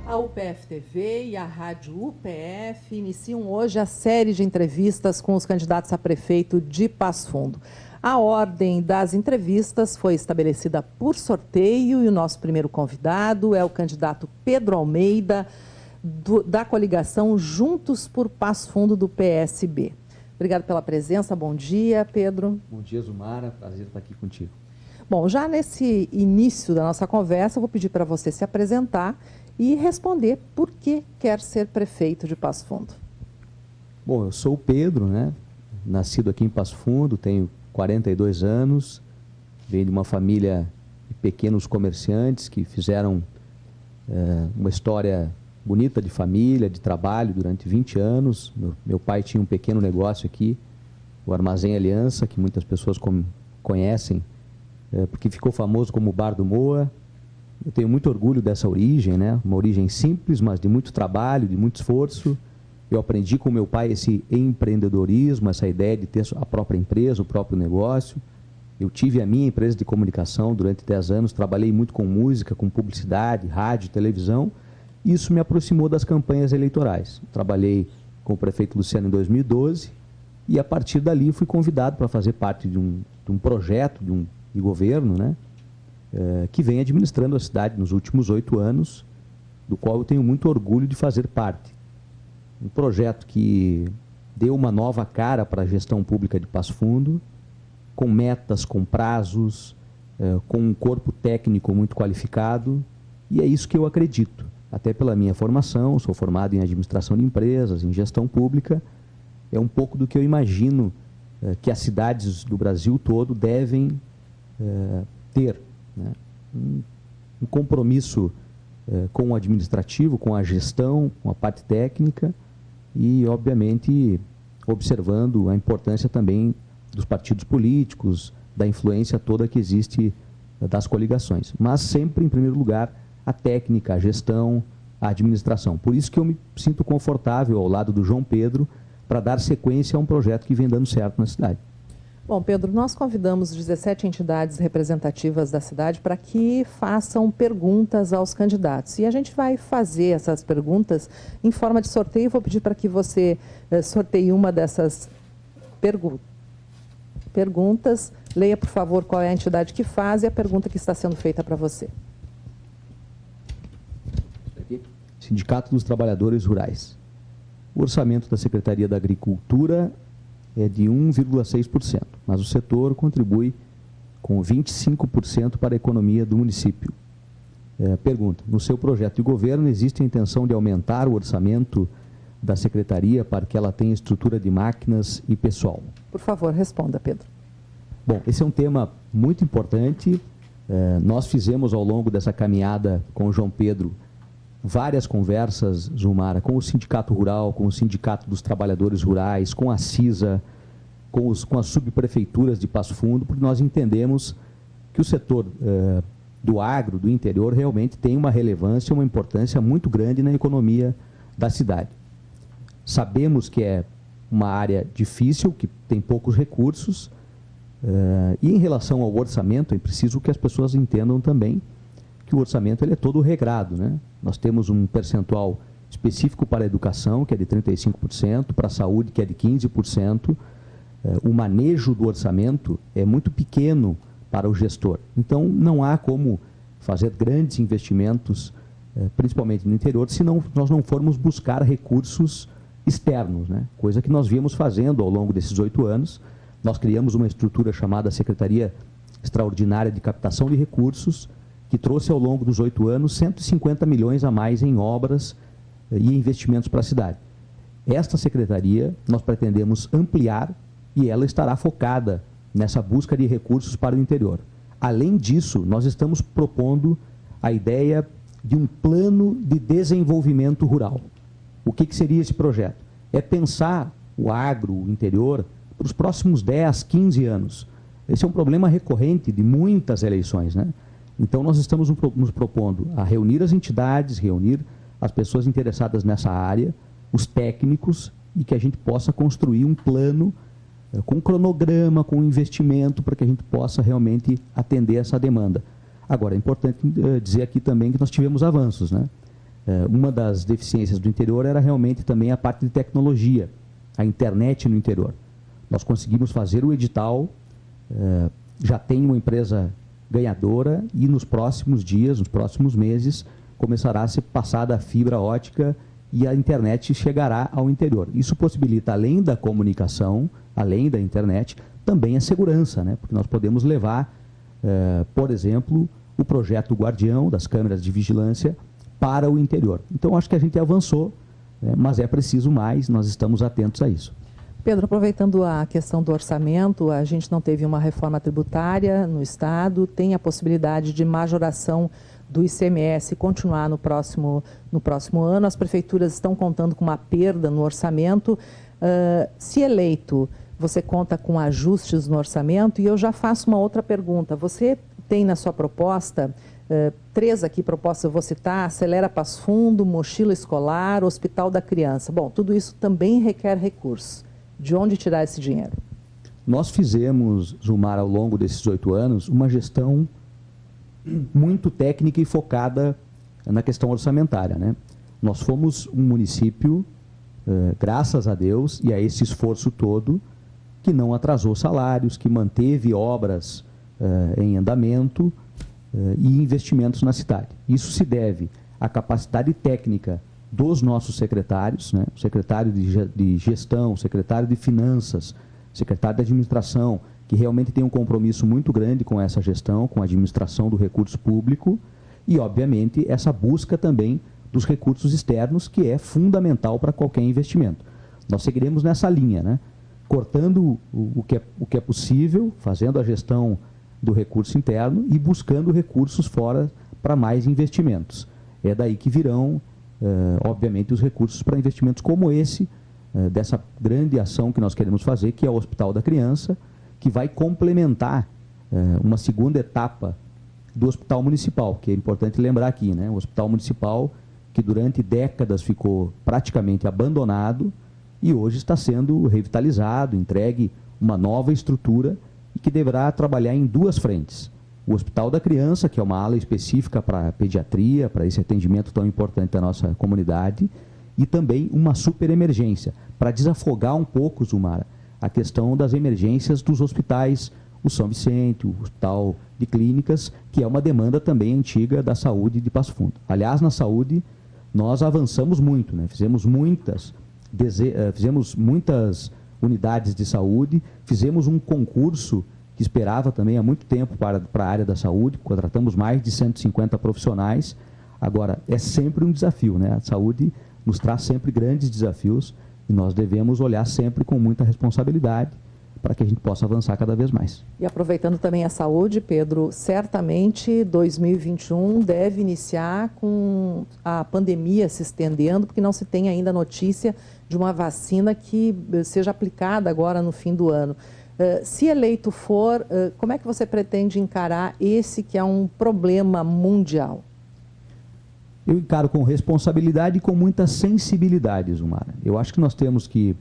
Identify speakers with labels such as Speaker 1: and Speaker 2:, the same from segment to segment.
Speaker 1: A UPF-TV e a Rádio UPF iniciam hoje a série de entrevistas com os candidatos a prefeito de Passo Fundo. A ordem das entrevistas foi estabelecida por sorteio e o nosso primeiro convidado é o candidato Pedro Almeida, da coligação Juntos por Passo Fundo, do PSB. Obrigado pela presença, bom dia, Pedro.
Speaker 2: Bom dia, Zumara, prazer estar aqui contigo.
Speaker 1: Bom, já nesse início da nossa conversa, eu vou pedir para você se apresentar e responder por que quer ser prefeito de Passo Fundo.
Speaker 2: Bom, eu sou o Pedro, nascido aqui em Passo Fundo, tenho 42 anos, venho de uma família de pequenos comerciantes que fizeram uma história bonita de família, de trabalho durante 20 anos. Meu pai tinha um pequeno negócio aqui, o Armazém Aliança, que muitas pessoas conhecem, porque ficou famoso como o Bar do Moa. Eu tenho muito orgulho dessa origem, uma origem simples, mas de muito trabalho, de muito esforço. Eu aprendi com meu pai esse empreendedorismo, essa ideia de ter a própria empresa, o próprio negócio. Eu tive a minha empresa de comunicação durante 10 anos, trabalhei muito com música, com publicidade, rádio, televisão. Isso me aproximou das campanhas eleitorais. Trabalhei com o prefeito Luciano em 2012 e, a partir dali, fui convidado para fazer parte de um projeto de governo, que vem administrando a cidade nos últimos 8 anos, do qual eu tenho muito orgulho de fazer parte. Um projeto que deu uma nova cara para a gestão pública de Passo Fundo, com metas, com prazos, com um corpo técnico muito qualificado, e é isso que eu acredito. Até pela minha formação, sou formado em administração de empresas, em gestão pública, é um pouco do que eu imagino que as cidades do Brasil todo devem ter. Um compromisso com o administrativo, com a gestão, com a parte técnica e, obviamente, observando a importância também dos partidos políticos, da influência toda que existe das coligações. Mas sempre, em primeiro lugar, a técnica, a gestão, a administração. Por isso que eu me sinto confortável ao lado do João Pedro para dar sequência a um projeto que vem dando certo na cidade.
Speaker 1: Bom, Pedro, nós convidamos 17 entidades representativas da cidade para que façam perguntas aos candidatos. E a gente vai fazer essas perguntas em forma de sorteio. Vou pedir para que você sorteie uma dessas perguntas. Leia, por favor, qual é a entidade que faz e a pergunta que está sendo feita para você.
Speaker 2: Sindicato dos Trabalhadores Rurais. O orçamento da Secretaria da Agricultura é de 1,6%, mas o setor contribui com 25% para a economia do município. Pergunta, no seu projeto de governo existe a intenção de aumentar o orçamento da Secretaria para que ela tenha estrutura de máquinas e pessoal?
Speaker 1: Por favor, responda, Pedro.
Speaker 2: Bom, esse é um tema muito importante. Nós fizemos ao longo dessa caminhada com o João Pedro várias conversas, Zumara, com o Sindicato Rural, com o Sindicato dos Trabalhadores Rurais, com a CISA, com as subprefeituras de Passo Fundo, porque nós entendemos que o setor do agro, do interior, realmente tem uma relevância, uma importância muito grande na economia da cidade. Sabemos que é uma área difícil, que tem poucos recursos, e em relação ao orçamento, é preciso que as pessoas entendam também que o orçamento ele é todo regrado, Nós temos um percentual específico para a educação, que é de 35%, para a saúde, que é de 15%. O manejo do orçamento é muito pequeno para o gestor. Então, não há como fazer grandes investimentos, principalmente no interior, se nós não formos buscar recursos externos, Coisa que nós viemos fazendo ao longo desses 8 anos. Nós criamos uma estrutura chamada Secretaria Extraordinária de Captação de Recursos, que trouxe ao longo dos 8 anos 150 milhões a mais em obras e investimentos para a cidade. Esta secretaria nós pretendemos ampliar e ela estará focada nessa busca de recursos para o interior. Além disso, nós estamos propondo a ideia de um plano de desenvolvimento rural. O que seria esse projeto? É pensar o agro, o interior, para os próximos 10, 15 anos. Esse é um problema recorrente de muitas eleições, Então, nós estamos nos propondo a reunir as entidades, reunir as pessoas interessadas nessa área, os técnicos, e que a gente possa construir um plano com cronograma, com investimento, para que a gente possa realmente atender essa demanda. Agora, é importante dizer aqui também que nós tivemos avanços, uma das deficiências do interior era realmente também a parte de tecnologia, a internet no interior. Nós conseguimos fazer o edital, já tem uma empresa ganhadora e nos próximos dias, nos próximos meses, começará a ser passada a fibra ótica e a internet chegará ao interior. Isso possibilita, além da comunicação, além da internet, também a segurança, né? Porque nós podemos levar, por exemplo, o projeto Guardião, das câmeras de vigilância, para o interior. Então, acho que a gente avançou, né? Mas é preciso mais, nós estamos atentos a isso.
Speaker 1: Pedro, aproveitando a questão do orçamento, a gente não teve uma reforma tributária no Estado, tem a possibilidade de majoração do ICMS continuar no próximo ano. As prefeituras estão contando com uma perda no orçamento. Se eleito, você conta com ajustes no orçamento? E eu já faço uma outra pergunta. Você tem na sua proposta, 3 aqui propostas eu vou citar: Acelera Passo Fundo, Mochila Escolar, Hospital da Criança. Bom, tudo isso também requer recursos. De onde tirar esse dinheiro?
Speaker 2: Nós fizemos, Zumar, ao longo desses 8 anos, uma gestão muito técnica e focada na questão orçamentária, né? Nós fomos um município, graças a Deus, e a esse esforço todo, que não atrasou salários, que manteve obras em andamento e investimentos na cidade. Isso se deve à capacidade técnica dos nossos secretários, né? O secretário de gestão, o secretário de finanças, o secretário de administração, que realmente tem um compromisso muito grande com essa gestão, com a administração do recurso público e, obviamente, essa busca também dos recursos externos, que é fundamental para qualquer investimento. Nós seguiremos nessa linha, né? Cortando o que é possível, fazendo a gestão do recurso interno e buscando recursos fora para mais investimentos. É daí que virão, obviamente, os recursos para investimentos como esse, dessa grande ação que nós queremos fazer, que é o Hospital da Criança, que vai complementar uma segunda etapa do Hospital Municipal, que é importante lembrar aqui, né? O Hospital Municipal, que durante décadas ficou praticamente abandonado e hoje está sendo revitalizado, entregue uma nova estrutura e que deverá trabalhar em 2 frentes. O Hospital da Criança, que é uma ala específica para pediatria, para esse atendimento tão importante da nossa comunidade, e também uma super emergência, para desafogar um pouco, Zumara, a questão das emergências dos hospitais, o São Vicente, o Hospital de Clínicas, que é uma demanda também antiga da saúde de Passo Fundo. Aliás, na saúde, nós avançamos muito, né? Fizemos muitas unidades de saúde, fizemos um concurso que esperava também há muito tempo para a área da saúde, contratamos mais de 150 profissionais. Agora, é sempre um desafio, né? A saúde nos traz sempre grandes desafios e nós devemos olhar sempre com muita responsabilidade para que a gente possa avançar cada vez mais.
Speaker 1: E aproveitando também a saúde, Pedro, certamente 2021 deve iniciar com a pandemia se estendendo, porque não se tem ainda notícia de uma vacina que seja aplicada agora no fim do ano. Se eleito for, como é que você pretende encarar esse que é um problema mundial?
Speaker 2: Eu encaro com responsabilidade e com muita sensibilidade, Zumara. Eu acho que nós temos que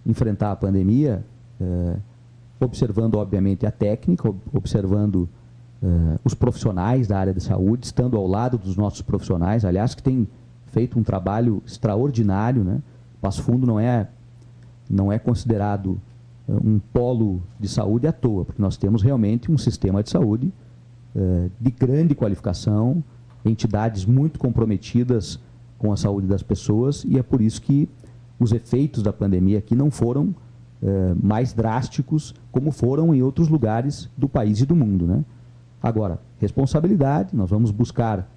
Speaker 2: enfrentar a pandemia observando, obviamente, a técnica, observando os profissionais da área de saúde, estando ao lado dos nossos profissionais, aliás, que têm feito um trabalho extraordinário, né? Passo Fundo não é considerado um polo de saúde à toa, porque nós temos realmente um sistema de saúde de grande qualificação, entidades muito comprometidas com a saúde das pessoas, e é por isso que os efeitos da pandemia aqui não foram mais drásticos como foram em outros lugares do país e do mundo, né? Agora, responsabilidade, nós vamos buscar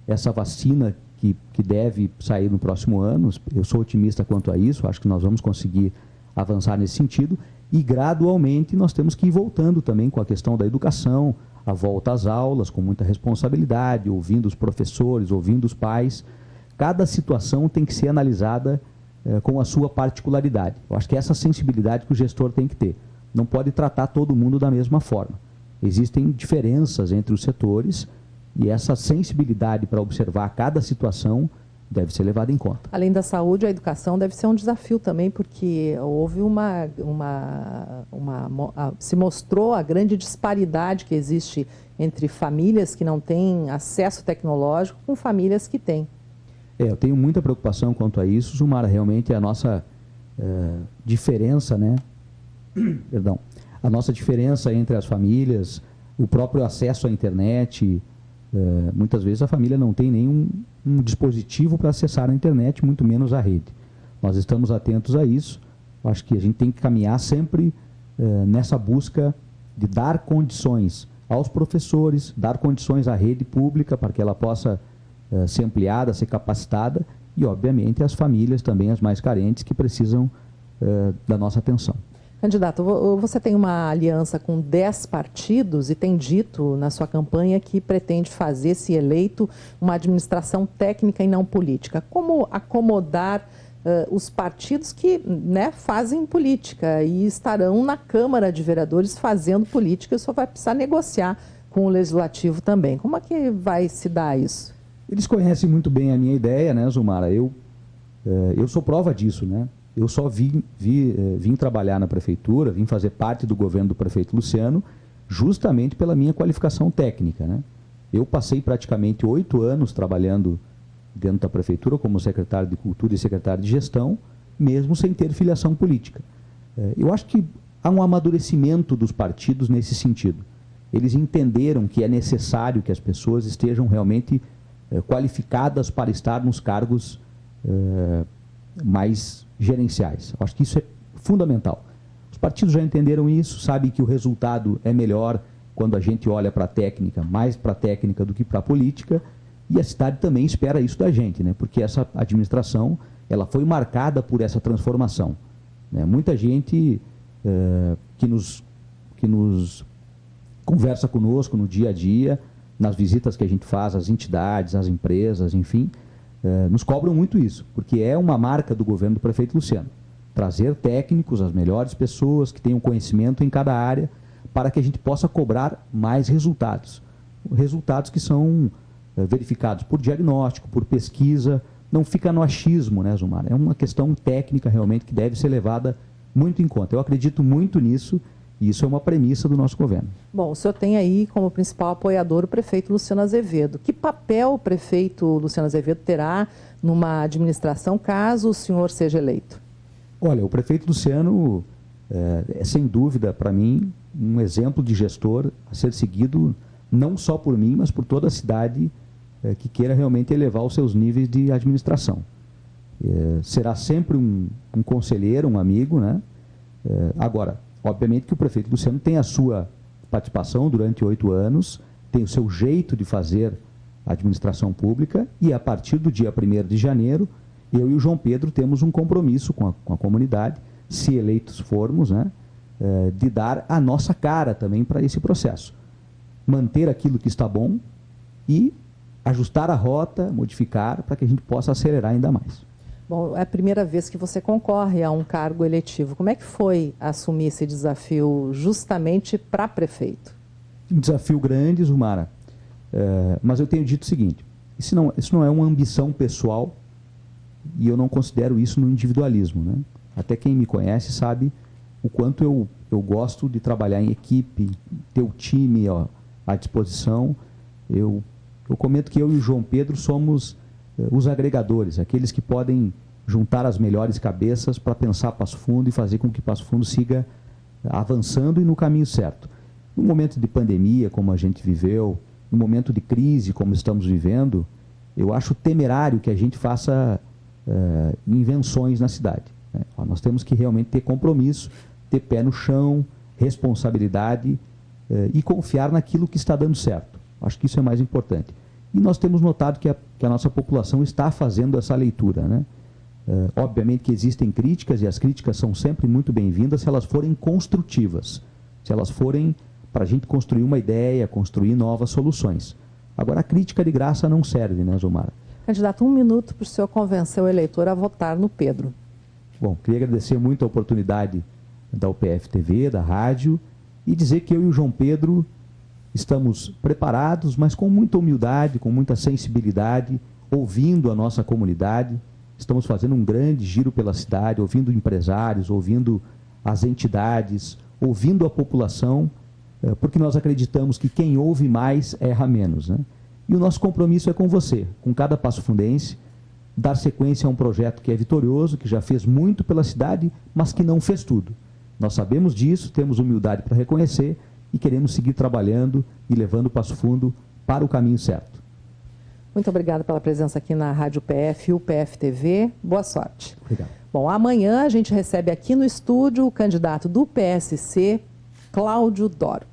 Speaker 2: essa vacina que deve sair no próximo ano. Eu sou otimista quanto a isso, acho que nós vamos conseguir avançar nesse sentido, e gradualmente nós temos que ir voltando também com a questão da educação, a volta às aulas com muita responsabilidade, ouvindo os professores, ouvindo os pais. Cada situação tem que ser analisada com a sua particularidade. Eu acho que é essa sensibilidade que o gestor tem que ter. Não pode tratar todo mundo da mesma forma. Existem diferenças entre os setores e essa sensibilidade para observar cada situação deve ser levada em conta.
Speaker 1: Além da saúde, a educação deve ser um desafio também, porque houve se mostrou a grande disparidade que existe entre famílias que não têm acesso tecnológico com famílias que têm.
Speaker 2: Eu tenho muita preocupação quanto a isso, Zumara. Realmente a nossa diferença, né? Perdão. A nossa diferença entre as famílias, o próprio acesso à internet. Muitas vezes a família não tem nenhum dispositivo para acessar a internet, muito menos a rede. Nós estamos atentos a isso. Acho que a gente tem que caminhar sempre nessa busca de dar condições aos professores, dar condições à rede pública para que ela possa ser ampliada, ser capacitada, e, obviamente, as famílias também, as mais carentes, que precisam da nossa atenção.
Speaker 1: Candidato, você tem uma aliança com 10 partidos e tem dito na sua campanha que pretende fazer, se eleito, uma administração técnica e não política. Como acomodar os partidos que, né, fazem política e estarão na Câmara de Vereadores fazendo política e só vai precisar negociar com o Legislativo também? Como é que vai se dar isso?
Speaker 2: Eles conhecem muito bem a minha ideia, né, Zumara? Eu sou prova disso, né? Eu só vim trabalhar na prefeitura, vim fazer parte do governo do prefeito Luciano, justamente pela minha qualificação técnica, né? Eu passei praticamente 8 anos trabalhando dentro da prefeitura como secretário de Cultura e secretário de Gestão, mesmo sem ter filiação política. Eu acho que há um amadurecimento dos partidos nesse sentido. Eles entenderam que é necessário que as pessoas estejam realmente qualificadas para estar nos cargos mais gerenciais. Eu acho que isso é fundamental. Os partidos já entenderam isso, sabem que o resultado é melhor quando a gente olha para a técnica, mais para a técnica do que para a política, e a cidade também espera isso da gente, né? Porque essa administração ela foi marcada por essa transformação, né? Muita gente que nos conversa conosco no dia a dia, nas visitas que a gente faz às entidades, às empresas, enfim, nos cobram muito isso, porque é uma marca do governo do prefeito Luciano. Trazer técnicos, as melhores pessoas que tenham conhecimento em cada área, para que a gente possa cobrar mais resultados. Resultados que são verificados por diagnóstico, por pesquisa, não fica no achismo, né, Zumara? É uma questão técnica realmente que deve ser levada muito em conta. Eu acredito muito nisso e isso é uma premissa do nosso governo.
Speaker 1: Bom, o senhor tem aí como principal apoiador o prefeito Luciano Azevedo. Que papel o prefeito Luciano Azevedo terá numa administração caso o senhor seja eleito?
Speaker 2: Olha, o prefeito Luciano é sem dúvida, para mim, um exemplo de gestor a ser seguido não só por mim, mas por toda a cidade que queira realmente elevar os seus níveis de administração. Será sempre um conselheiro, um amigo, né? Agora, obviamente que o prefeito Luciano tem a sua participação durante 8 anos, tem o seu jeito de fazer a administração pública e a partir do dia 1º de janeiro, eu e o João Pedro temos um compromisso com a comunidade, se eleitos formos, né? De dar a nossa cara também para esse processo. Manter aquilo que está bom e ajustar a rota, modificar, para que a gente possa acelerar ainda mais.
Speaker 1: Bom, é a primeira vez que você concorre a um cargo eletivo. Como é que foi assumir esse desafio justamente para prefeito?
Speaker 2: Um desafio grande, Zumara, mas eu tenho dito o seguinte, isso não é uma ambição pessoal e eu não considero isso no individualismo, né? Até quem me conhece sabe o quanto eu gosto de trabalhar em equipe, ter o time à disposição. Eu comento que eu e o João Pedro somos os agregadores, aqueles que podem juntar as melhores cabeças para pensar Passo Fundo e fazer com que Passo Fundo siga avançando e no caminho certo. No momento de pandemia, como a gente viveu, no momento de crise, como estamos vivendo, eu acho temerário que a gente faça invenções na cidade, né? Nós temos que realmente ter compromisso, ter pé no chão, responsabilidade e confiar naquilo que está dando certo. Acho que isso é mais importante. E nós temos notado que a nossa população está fazendo essa leitura, né? Obviamente que existem críticas e as críticas são sempre muito bem-vindas se elas forem construtivas, se elas forem para a gente construir uma ideia, construir novas soluções. Agora, a crítica de graça não serve, né, Zumara?
Speaker 1: Candidato, 1 minuto para o senhor convencer o eleitor a votar no Pedro.
Speaker 2: Bom, queria agradecer muito a oportunidade da UPF TV, da rádio, e dizer que eu e o João Pedro estamos preparados, mas com muita humildade, com muita sensibilidade, ouvindo a nossa comunidade. Estamos fazendo um grande giro pela cidade, ouvindo empresários, ouvindo as entidades, ouvindo a população, porque nós acreditamos que quem ouve mais erra menos, né? E o nosso compromisso é com você, com cada passofundense, dar sequência a um projeto que é vitorioso, que já fez muito pela cidade, mas que não fez tudo. Nós sabemos disso, temos humildade para reconhecer e queremos seguir trabalhando e levando Passo Fundo para o caminho certo.
Speaker 1: Muito obrigada pela presença aqui na Rádio PF e o PF TV. Boa sorte.
Speaker 2: Obrigado.
Speaker 1: Bom, amanhã a gente recebe aqui no estúdio o candidato do PSC, Cláudio Doro.